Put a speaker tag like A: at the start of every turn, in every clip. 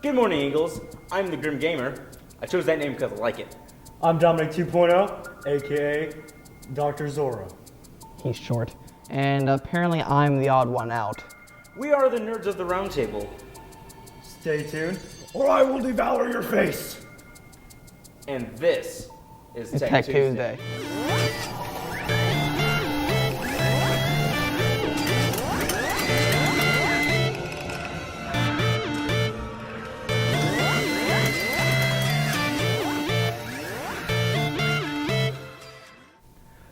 A: Good morning, Eagles. I'm the Grim Gamer. I chose that name because I like it.
B: I'm Dominic 2.0, aka Dr. Zora.
C: He's short. And apparently I'm the odd one out.
A: We are the nerds of the round table.
B: Stay tuned, or I will devour your face.
A: And this is
C: It's
A: Tech
C: Tuesday.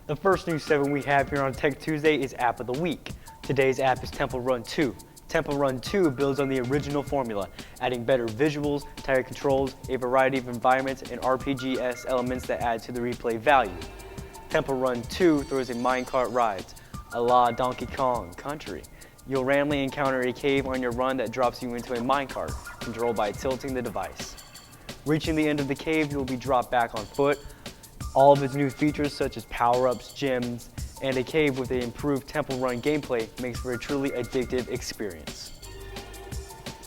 D: The first news segment we have here on Tech Tuesday is App of the Week. Today's app is Temple Run 2. Temple Run 2 builds on the original formula, adding better visuals, tighter controls, a variety of environments, and RPG-esque elements that add to the replay value. Temple Run 2 throws in minecart rides, a la Donkey Kong Country. You'll randomly encounter a cave on your run that drops you into a minecart, controlled by tilting the device. Reaching the end of the cave, you'll be dropped back on foot. All of its new features such as power-ups, gems, and a cave with the improved Temple Run gameplay makes for a truly addictive experience.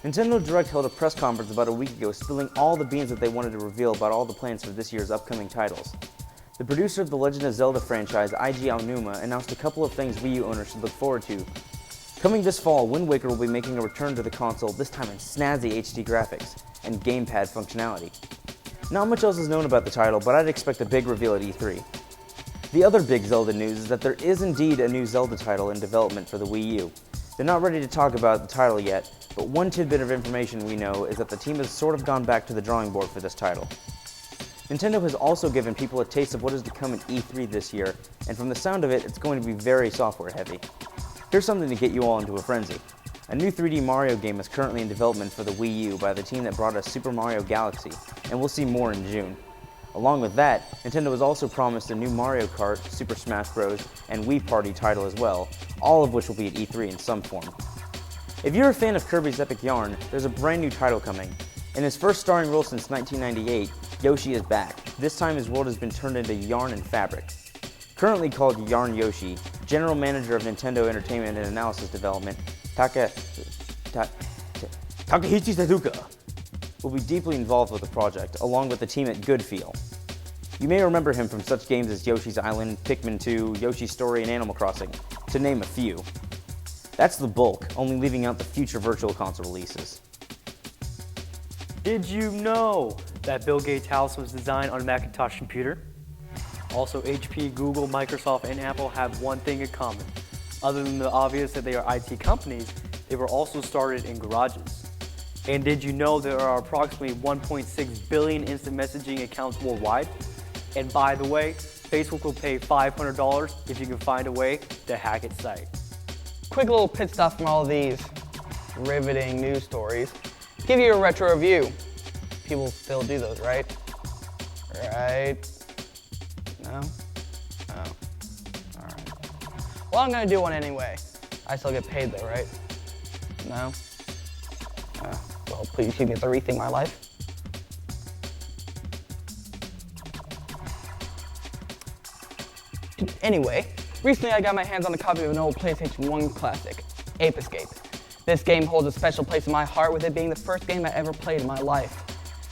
A: Nintendo Direct held a press conference about a week ago, spilling all the beans that they wanted to reveal about all the plans for this year's upcoming titles. The producer of the Legend of Zelda franchise, IG Aonuma, announced a couple of things Wii U owners should look forward to. Coming this fall, Wind Waker will be making a return to the console, this time in snazzy HD graphics and gamepad functionality. Not much else is known about the title, but I'd expect a big reveal at E3. The other big Zelda news is that there is indeed a new Zelda title in development for the Wii U. They're not ready to talk about the title yet, but one tidbit of information we know is that the team has sort of gone back to the drawing board for this title. Nintendo has also given people a taste of what is to come at E3 this year, and from the sound of it, it's going to be very software heavy. Here's something to get you all into a frenzy. A new 3D Mario game is currently in development for the Wii U by the team that brought us Super Mario Galaxy, and we'll see more in June. Along with that, Nintendo has also promised a new Mario Kart, Super Smash Bros., and Wii Party title as well, all of which will be at E3 in some form. If you're a fan of Kirby's Epic Yarn, there's a brand new title coming. In his first starring role since 1998, Yoshi is back. This time his world has been turned into yarn and fabric. Currently called Yarn Yoshi, General Manager of Nintendo Entertainment and Analysis Development, Takahisi Suzuka, will be deeply involved with the project, along with the team at Good Feel. You may remember him from such games as Yoshi's Island, Pikmin 2, Yoshi's Story, and Animal Crossing, to name a few. That's the bulk, only leaving out the future Virtual Console releases.
D: Did you know that Bill Gates' house was designed on a Macintosh computer? Also, HP, Google, Microsoft, and Apple have one thing in common. Other than the obvious that they are IT companies, they were also started in garages. And did you know there are approximately 1.6 billion instant messaging accounts worldwide? And by the way, Facebook will pay $500 if you can find a way to hack its site.
C: Quick little pit stop from all these riveting news stories. Give you a retro review. People still do those, right? Right? No? Oh. Alright. Well, I'm gonna do one anyway. I still get paid though, right? No? Well, please you get to rethink my life. Anyway, recently I got my hands on a copy of an old PlayStation 1 classic, Ape Escape. This game holds a special place in my heart, with it being the first game I ever played in my life.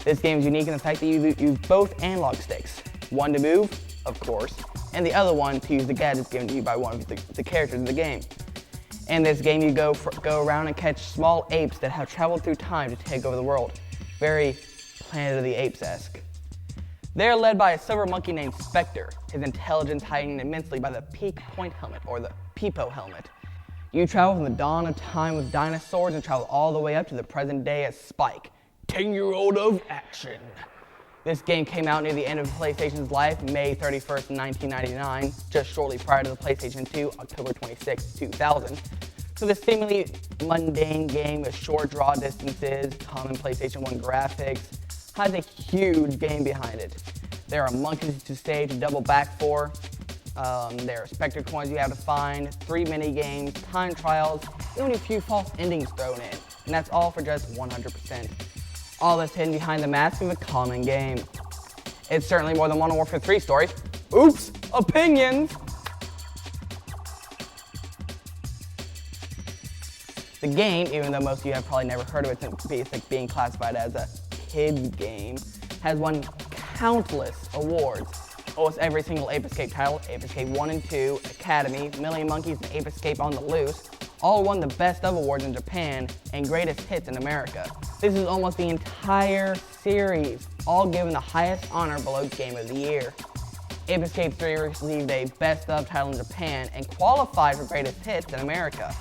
C: This game is unique in the fact that you use both analog sticks. One to move, of course, and the other one to use the gadgets given to you by one of the characters in the game. In this game, you go around and catch small apes that have traveled through time to take over the world. Very Planet of the Apes-esque. They are led by a silver monkey named Spectre, his intelligence heightened immensely by the Peak Point helmet, or the Peepo helmet. You travel from the dawn of time with dinosaurs and travel all the way up to the present day as Spike, 10-year-old of action. This game came out near the end of PlayStation's life, May 31st, 1999, just shortly prior to the PlayStation 2, October 26, 2000. So this seemingly mundane game with short draw distances, common PlayStation 1 graphics, has a huge game behind it. There are monkeys to save to double back for, there are Spectre coins you have to find, 3 mini games, time trials, even a few false endings thrown in, and that's all for just 100%. All that's hidden behind the mask of a common game. It's certainly more than Modern Warfare 3 story. Oops, opinions! The game, even though most of you have probably never heard of it since being classified as a kid's game, has won countless awards. Almost every single Ape Escape title, Ape Escape 1 and 2, Academy, Million Monkeys, and Ape Escape on the Loose, all won the Best of awards in Japan and Greatest Hits in America. This is almost the entire series, all given the highest honor below Game of the Year. Ape Escape 3 received a Best of title in Japan and qualified for Greatest Hits in America,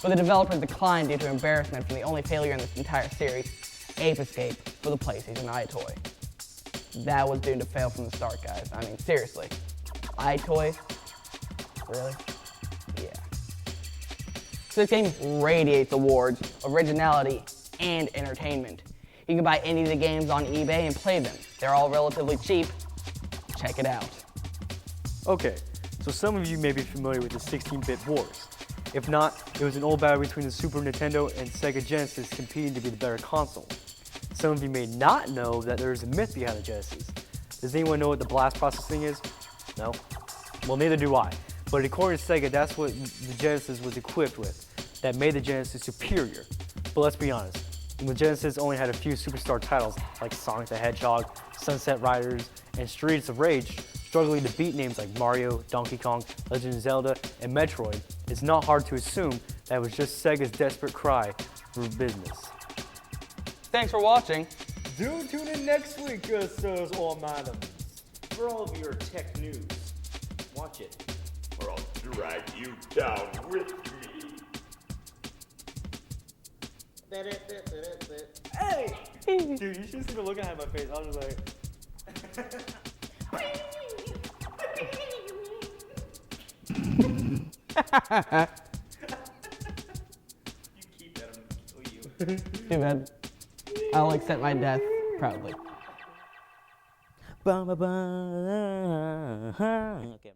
C: but the developers declined due to embarrassment from the only failure in this entire series, Ape Escape for the PlayStation iToy. That was doomed to fail from the start, guys. I mean, seriously. iToy? Really? Yeah. So this game radiates awards, originality, and entertainment. You can buy any of the games on eBay and play them. They're all relatively cheap. Check it out.
D: Okay, so some of you may be familiar with the 16-bit wars. If not, it was an old battle between the Super Nintendo and Sega Genesis competing to be the better console. Some of you may not know that there is a myth behind the Genesis. Does anyone know what the blast processing is? No? Well, neither do I. But according to Sega, that's what the Genesis was equipped with, that made the Genesis superior. But let's be honest, the Genesis only had a few superstar titles like Sonic the Hedgehog, Sunset Riders, and Streets of Rage, struggling to beat names like Mario, Donkey Kong, Legend of Zelda, and Metroid. It's not hard to assume that it was just Sega's desperate cry for business.
C: Thanks for watching.
B: Do tune in next week, sirs or madams.
A: For all of your tech news, watch it.
E: Or I'll drag you down with me.
B: Hey! Dude, you should see the look I had on my face. I was just like...
A: You keep that, I'm gonna kill you.
C: Too bad. I'll accept my death proudly.
A: Okay, I'm done.